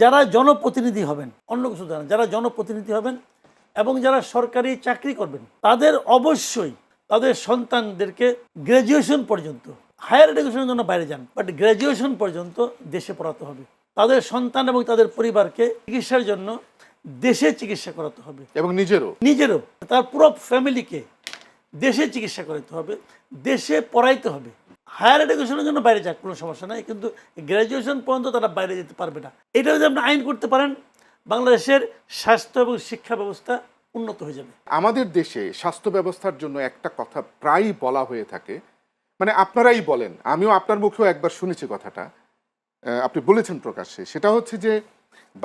যারা জনপ্রতিনিধি হবেন, অন্য কিছু জানেন, যারা জনপ্রতিনিধি হবেন এবং যারা সরকারি চাকরি করবেন, তাদের অবশ্যই তাদের সন্তানদেরকে গ্র্যাজুয়েশন পর্যন্ত, হায়ার এডুকেশনের জন্য বাইরে যান, বাট গ্র্যাজুয়েশন পর্যন্ত দেশে পড়াতে হবে। তাদের সন্তান এবং তাদের পরিবারকে চিকিৎসার জন্য দেশে চিকিৎসা করাতে হবে এবং নিজেরও তার পুরো ফ্যামিলিকে দেশে চিকিৎসা করাতে হবে, দেশে পড়াইতে হবে। হায়ার এডুকেশনের জন্য বাইরে যাক, কোনো সমস্যা নাই, কিন্তু গ্র্যাজুয়েশন পর্যন্ত তারা বাইরে যেতে পারবে না। এটা যদি আপনি আইন করতে পারেন, বাংলাদেশের স্বাস্থ্য এবং শিক্ষা ব্যবস্থা উন্নত হয়ে যাবে। আমাদের দেশে স্বাস্থ্য ব্যবস্থার জন্য একটা কথা প্রায়ই বলা হয়ে থাকে, মানে আপনারাই বলেন, আমিও আপনার মুখেও একবার শুনেছি কথাটা, আপনি বলেছেন প্রকাশ্যে, সেটা হচ্ছে যে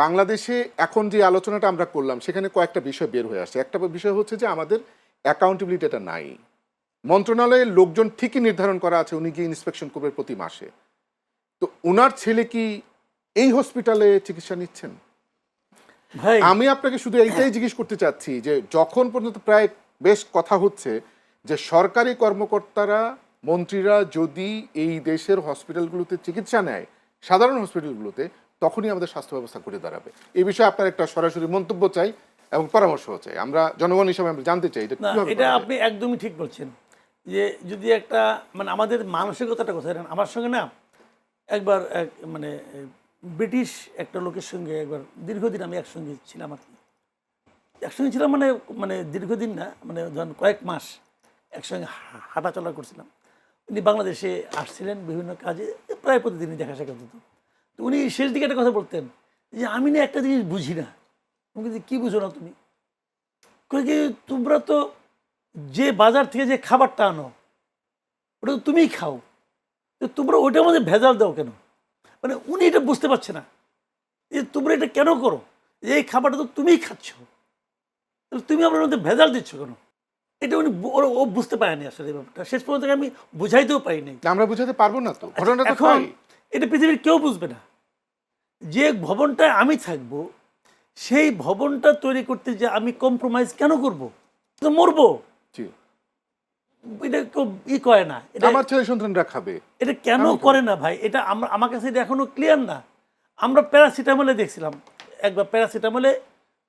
বাংলাদেশে এখন যে আলোচনাটা আমরা করলাম সেখানে কয়েকটা বিষয় বের হয়ে আসছে। একটা বিষয় হচ্ছে যে আমাদের অ্যাকাউন্টেবিলিটিটা নাই। মন্ত্রণালয়ের লোকজন ঠিকই নির্ধারণ করা আছে উনি গিয়ে ইন্সপেকশন করবেন প্রতি মাসে, তো ওনার ছেলে কি এই হসপিটালে চিকিৎসা নিচ্ছেন? ভাই, আমি আপনাকে শুধু এইটাই জিজ্ঞেস করতে চাচ্ছি যে যখন পর্যন্ত প্রায় বেশ কথা হচ্ছে যে সরকারি কর্মকর্তারা, মন্ত্রীরা যদি এই দেশের হসপিটালগুলোতে চিকিৎসা নেয়, সাধারণ হসপিটালগুলোতে, তখনই আমাদের স্বাস্থ্য ব্যবস্থা করে দাঁড়াবে। এই বিষয়ে আপনার একটা সরাসরি মন্তব্য চাই এবং পরামর্শ চাই। আমরা জনগণ হিসেবে আমরা জানতে চাই এটা আপনি একদমই ঠিক বলছেন যে যদি একটা মানে আমাদের মানসিকতাটা কোথায়, আমার সঙ্গে না একবার এক মানে ব্রিটিশ একটা লোকের সঙ্গে একবার দীর্ঘদিন আমি একসঙ্গে ছিলাম আর কি। একসঙ্গে ছিলাম মানে মানে দীর্ঘদিন না, মানে ধরেন কয়েক মাস একসঙ্গে হাঁটাচলা করছিলাম। উনি বাংলাদেশে আসছিলেন বিভিন্ন কাজে, প্রায় প্রতিদিনই দেখা সাক্ষাৎ হতো। তো উনি শেষ দিকে একটা কথা বলতেন যে আমি না একটা জিনিস বুঝি না। আমি বলছি, কী বুঝো না তুমি? কি তোমরা তো যে বাজার থেকে যে খাবারটা আনো ওটা তো তুমিই খাও, তো তোমরা ওইটার মধ্যে ভেজাল দাও কেন? মানে উনি এটা বুঝতে পারছে না যে তোমরা এটা কেন করো, যে এই খাবারটা তো তুমিই খাচ্ছ, তাহলে তুমি আমার মধ্যে ভেজাল দিচ্ছ কেন? এটা উনি ও বুঝতে পারেনি আসলে এই ব্যাপারটা। শেষ পর্যন্ত আমি বুঝাইতেও পারিনি। আমরা বুঝাতে পারবো না তো, ঘটনাটা এখন এটা পৃথিবীর কেউ বুঝবে না। যে ভবনটায় আমি থাকবো সেই ভবনটা তৈরি করতে যে আমি কম্প্রোমাইজ কেন করব? তো মরবো। এটা কেউ করে না। আমার ছেলে সন্তানরা খাবে, এটা কেন করে না ভাই? এটা আমার কাছে এটা এখনো ক্লিয়ার না। আমরা প্যারাসিটামলে দেখছিলাম, একবার প্যারাসিটামলে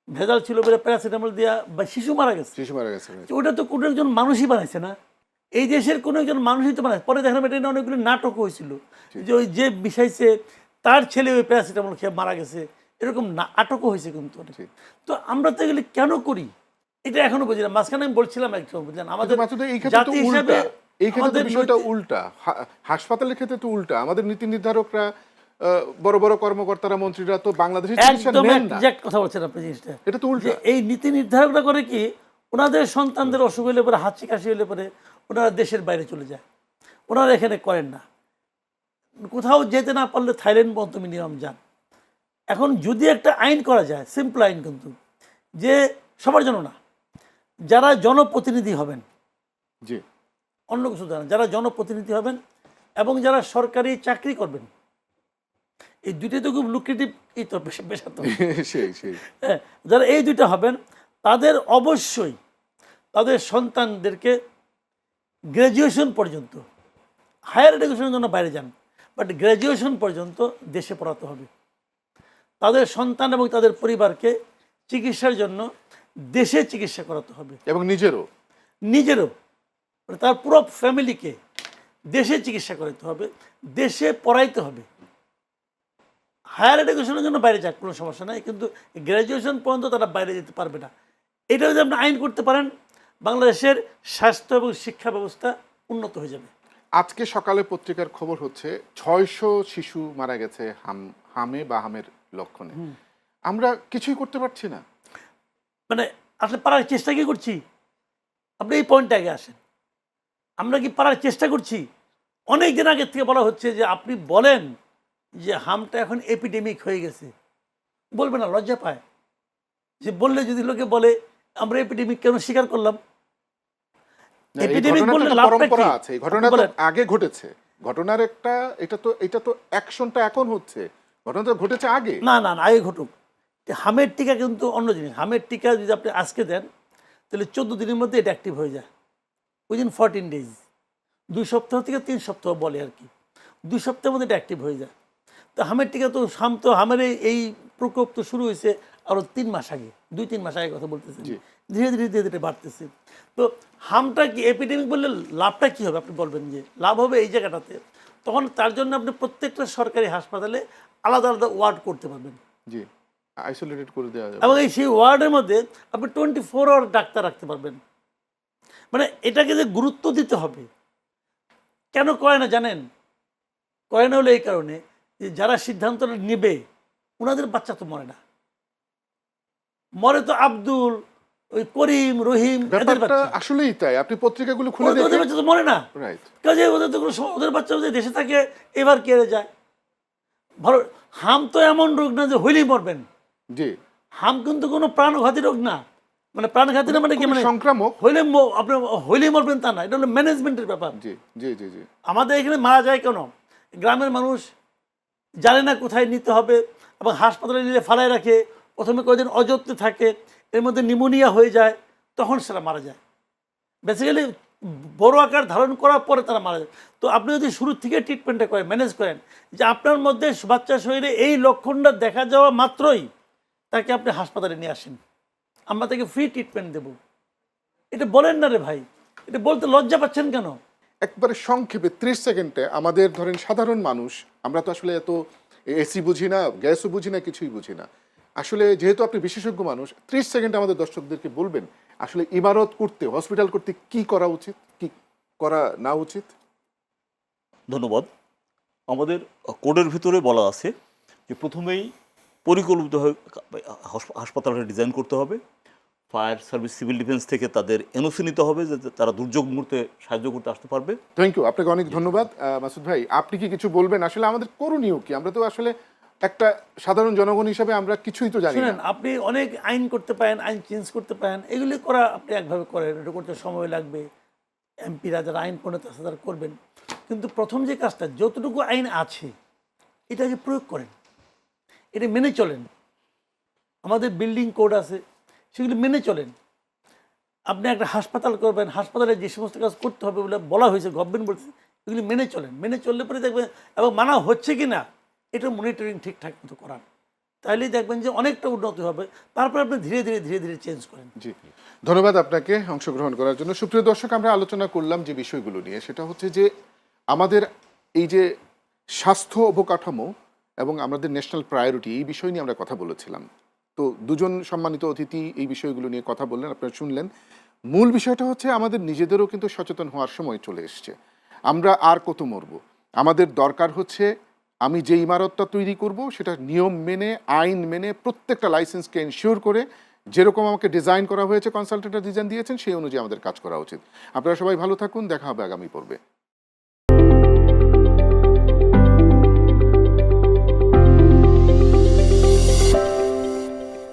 ভেজাল ছিল বলে প্যারাসিটামল দিয়া শিশু মারা গেছে। ওটা তো কোনো একজন মানুষই বানাইছে না, এই দেশের কোনো একজন মানুষই তো বানাইছে। পরে দেখলাম এটা নিয়ে অনেকগুলো নাটক হয়েছিল যে ওই যে বিষাইছে তার ছেলে ওই প্যারাসিটামল খেয়ে মারা গেছে, এরকম নাটকও হয়েছে কিন্তু। তো আমরা তো এগুলি কেন করি এটা এখনো বুঝি না। মাঝখানে আমি বলছিলাম একদম, বুঝলেন, আমাদের জাতি হিসাবে এই ক্ষেত্রে বিষয়টা উল্টা। হাসপাতালের ক্ষেত্রে তো উল্টা, আমাদের নীতি নির্ধারকরা, বড় বড় কর্মকর্তারা, মন্ত্রীরা তো বাংলাদেশে চিকিৎসা নেন না। একদম কথা বলছেন আপনি, জিনিসটা এটা তো উল্টা। এই নীতি নির্ধারকরা করে কি, ওনাদের সন্তানদের অসুখ হলে পরে, হাঁচি কাশি হলে পরে ওনারা দেশের বাইরে চলে যায়, ওনারা এখানে করেন না। কোথাও যেতে না পারলে থাইল্যান্ড পর্যন্ত মিনিমাম যান। এখন যদি একটা আইন করা যায়, সিম্পল আইন কিন্তু, যে সবার জন্য না, যারা জনপ্রতিনিধি হবেন, জি, অন্য কিছু জানেন, যারা জনপ্রতিনিধি হবেন এবং যারা সরকারি চাকরি করবেন, এই দুইটাই তো খুব লুক্রেটিভ এই তো পেশা তো। হ্যাঁ, যারা এই দুইটা হবেন তাদের অবশ্যই তাদের সন্তানদেরকে গ্র্যাজুয়েশন পর্যন্ত, হায়ার এডুকেশনের জন্য বাইরে যান, বাট গ্র্যাজুয়েশন পর্যন্ত দেশে পড়াতে হবে। তাদের সন্তান এবং তাদের পরিবারকে চিকিৎসার জন্য দেশে চিকিৎসা করাতে হবে এবং নিজেরও তার পুরো ফ্যামিলিকে দেশে চিকিৎসা করাতে হবে, দেশে পড়াইতে হবে। হায়ার এডুকেশনের জন্য বাইরে যাক, কোনো সমস্যা নাই, কিন্তু গ্র্যাজুয়েশন পর্যন্ত তারা বাইরে যেতে পারবে না। এটা যদি আপনি আইন করতে পারেন, বাংলাদেশের স্বাস্থ্য এবং শিক্ষা ব্যবস্থা উন্নত হয়ে যাবে। আজকে সকালে পত্রিকার খবর হচ্ছে 600 শিশু মারা গেছে হামে বা হামের লক্ষণে। আমরা কিছুই করতে পারছি না। মানে আসলে পারার চেষ্টা কি করছি? আপনি এই পয়েন্টে আগে আসেন। আমরা কি পারার চেষ্টা করছি? অনেক দিন আগের থেকে বলা হচ্ছে যে আপনি বলেন যে হামটা এখন এপিডেমিক হয়ে গেছে, বলবে না, লজ্জা পায় যে বললে যদি লোকে বলে আমরা এপিডেমিক কেন স্বীকার করলাম? এপিডেমিক বললে পরম্পরা আছে, এই ঘটনা তো আগে ঘটেছে। ঘটনার একটা এটা তো অ্যাকশনটা এখন হচ্ছে, ঘটনাটা ঘটেছে আগে। না না না, আগে ঘটুক। হামের টিকা কিন্তু অন্য জিনিস। হামের টিকা যদি আপনি আজকে দেন তাহলে 14 দিনের মধ্যে এটা অ্যাক্টিভ হয়ে যায়, উইদিন 14 ডেজ, 2 সপ্তাহ থেকে 3 সপ্তাহ বলে আর কি, 2 সপ্তাহের মধ্যে এটা অ্যাক্টিভ হয়ে যায়। তো হামের টিকা তো হামের এই প্রকোপ তো শুরু হয়েছে আরও 3 মাস আগে, 2-3 মাস আগে কথা বলতেছেন, জি। ধীরে ধীরে ধীরে ধীরে বাড়তেছে। তো হামটা কি এপিডেমিক বললে লাভটা কি হবে আপনি বলবেন, যে লাভ হবে এই জায়গাটাতে, তখন তার জন্য আপনি প্রত্যেকটা সরকারি হাসপাতালে আলাদা আলাদা ওয়ার্ড করতে পারবেন, জি, আইসোলেটেড করে দেওয়া যাবে। এবং এই সেই ওয়ার্ডের মধ্যে আপনি 24 আওয়ার ডাক্তার রাখতে পারবেন। মানে এটাকে যে গুরুত্ব দিতে হবে, কেন করে না জানেন? করে না হলো এই কারণে যে যারা সিদ্ধান্তটা নেবে ওনাদের বাচ্চা তো মরে না, মরে তো আব্দুল, ওই করিম, রহিম, এদের ব্যাপারটা বাচ্চা। আসলেই তাই, আপনি পত্রিকাগুলো খুলে ওদের দেখেন। বাচ্চা তো মরে না, রাইট। কাজে ওদের তো কোনো ওদের বাচ্চা যদি দেশে থাকে এবার কেড়ে যায়। ভালো, হাম তো এমন রোগ না যে হইলেই মরবেন। জি, হাম কিন্তু কোনো প্রাণঘাতী রোগ না, মানে প্রাণঘাতী না মানে কি, খুবই মানে সংক্রামক। হইলে আপনি হইলেই মরবেন তা না, এটা হলো ম্যানেজমেন্টের ব্যাপার। জি জি জি জি। আমাদের এখানে মারা যায় কেন? গ্রামের মানুষ জানে না কোথায় নিতে হবে, এবং হাসপাতালে নিলে ফালায় রাখে, প্রথমে কয়েকদিন অযত্নে থাকে, এর মধ্যে নিউমোনিয়া হয়ে যায়, তখন সেটা মারা যায়। বেসিক্যালি বড় আকার ধারণ করার পরে তারা মারা যায়। তো আপনি যদি শুরু থেকে ট্রিটমেন্টটা করেন, ম্যানেজ করেন, যে আপনার মধ্যে বাচ্চার শরীরে এই লক্ষণটা দেখা যাওয়া মাত্রই তাকে আপনি হাসপাতালে নিয়ে আসেন, আমরা তাকে ফ্রি ট্রিটমেন্ট দেব। এটা বলেন না রে ভাই, এটা বলতে লজ্জা পাচ্ছেন কেন? একবারে সংক্ষেপে 30 সেকেন্ডে আমাদের ধরেন সাধারণ মানুষ, আমরা তো আসলে এত এসি বুঝি না, গ্যাসও বুঝি না, কিছুই বুঝি না। আসলে যেহেতু আপনি বিশেষজ্ঞ মানুষ, 30 সেকেন্ডে আমাদের দর্শকদেরকে বলবেন আসলে ইমারত করতে, হসপিটাল করতে কি করা উচিত, কি করা না উচিত। ধন্যবাদ। আমাদের কোডের ভিতরে বলা আছে যে প্রথমেই পরিকল্পিতভাবে হাসপাতালটা ডিজাইন করতে হবে। ফায়ার সার্ভিস, সিভিল ডিফেন্স থেকে তাদের এনওসি নিতে হবে, যাতে তারা দুর্যোগ মুহূর্তে সাহায্য করতে আসতে পারবে। থ্যাংক ইউ, আপনাকে অনেক ধন্যবাদ। মাসুদ ভাই, আপনি কি কিছু বলবেন? আসলে আমাদের করণীয় কি? আমরা তো আসলে একটা সাধারণ জনগণ হিসাবে আমরা কিছুই তো জানি শুনেন, না। আপনি অনেক আইন করতে পারেন, আইন চেঞ্জ করতে পারেন, এগুলি করা আপনি একভাবে করেন, এটা করতে সময় লাগবে, এমপিরা যারা আইন প্রণেতা আছে তারা করবেন। কিন্তু প্রথম যে কাজটা, যতটুকু আইন আছে এটাকে প্রয়োগ করেন, এটা মেনে চলেন। আমাদের বিল্ডিং কোড আছে, সেগুলি মেনে চলেন। আপনি একটা হাসপাতাল করবেন, হাসপাতালে যে সমস্ত কাজ করতে হবে বলে বলা হয়েছে, গভর্নমেন্ট বলছে, এগুলি মেনে চলেন। মেনে চললে পরে দেখবেন, এবং মানা হচ্ছে কি না এটা মনিটরিং ঠিকঠাক মতো করান, তাহলেই দেখবেন যে অনেকটা উন্নতি হবে। তারপরে আপনি ধীরে ধীরে ধীরে ধীরে চেঞ্জ করেন। জি, ধন্যবাদ আপনাকে অংশগ্রহণ করার জন্য। সুপ্রিয় দর্শক, আমরা আলোচনা করলাম যে বিষয়গুলো নিয়ে, সেটা হচ্ছে যে আমাদের এই যে স্বাস্থ্য অবকাঠামো এবং আমাদের ন্যাশনাল প্রায়োরিটি, এই বিষয় নিয়ে আমরা কথা বলেছিলাম। তো দুজন সম্মানিত অতিথি এই বিষয়গুলো নিয়ে কথা বললেন, আপনারা শুনলেন। মূল বিষয়টা হচ্ছে আমাদের নিজেদেরও কিন্তু সচেতন হওয়ার সময় চলে এসছে। আমরা আর কত মরব? আমাদের দরকার হচ্ছে আমি যে ইমারতটা তৈরি করব সেটা নিয়ম মেনে, আইন মেনে, প্রত্যেকটা লাইসেন্সকে এনশিওর করে, যেরকম আমাকে ডিজাইন করা হয়েছে, কনসালটেন্টরা ডিজাইন দিয়েছেন, সেই অনুযায়ী আমাদের কাজ করা উচিত। আপনারা সবাই ভালো থাকুন, দেখা হবে আগামী পর্বে।